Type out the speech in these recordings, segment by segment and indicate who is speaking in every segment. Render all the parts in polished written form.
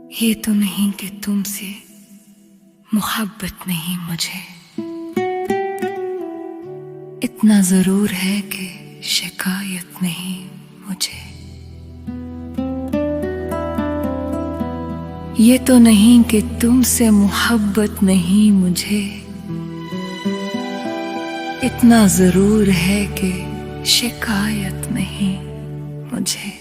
Speaker 1: ये तो नहीं कि तुमसे मोहब्बत नहीं मुझे, इतना जरूर है कि शिकायत नहीं मुझे। ये तो नहीं कि तुमसे मोहब्बत नहीं मुझे, इतना जरूर है कि शिकायत नहीं मुझे।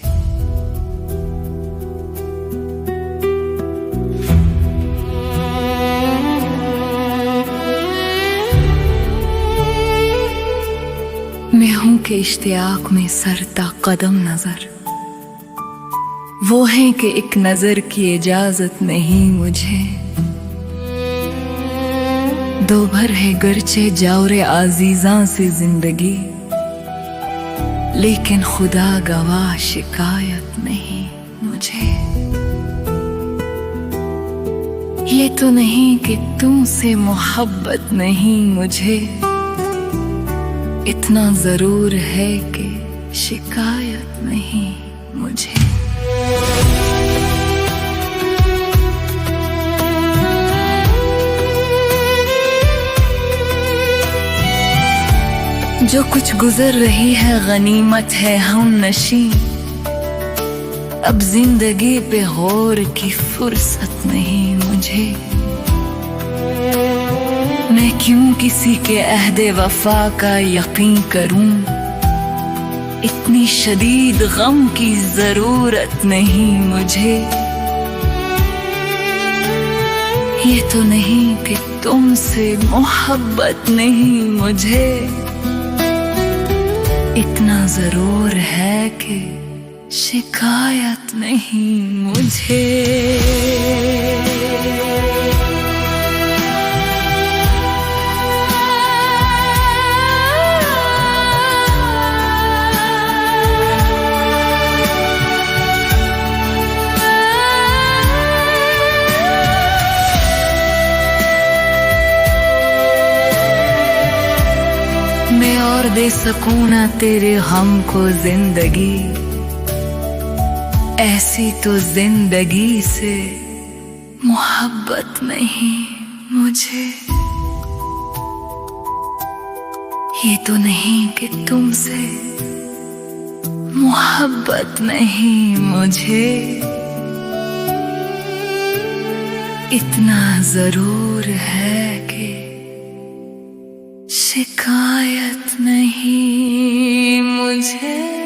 Speaker 1: मैं हूं कि इश्तियाक में सरता कदम नजर, वो है कि एक नजर की इजाजत नहीं मुझे। दो भर है गर्चे जाओरे आजीज़ां से जिंदगी, लेकिन खुदा गवाह शिकायत नहीं मुझे। ये तो नहीं कि तुमसे मोहब्बत नहीं मुझे, इतना जरूर है कि शिकायत नहीं मुझे। जो कुछ गुजर रही है गनीमत है हम नशी, अब जिंदगी पे गौर की फुर्सत नहीं मुझे। मैं क्यों किसी के अहदे वफा का यकीन करूं, इतनी शदीद गम की जरूरत नहीं मुझे। ये तो नहीं कि तुमसे मोहब्बत नहीं मुझे, इतना जरूर है कि शिकायत नहीं मुझे। मैं और दे सकूं ना तेरे गम को जिंदगी, ऐसी तो जिंदगी से मोहब्बत नहीं मुझे। ये तो नहीं कि तुमसे मोहब्बत नहीं मुझे, इतना जरूर है कि शिकायत नहीं मुझे।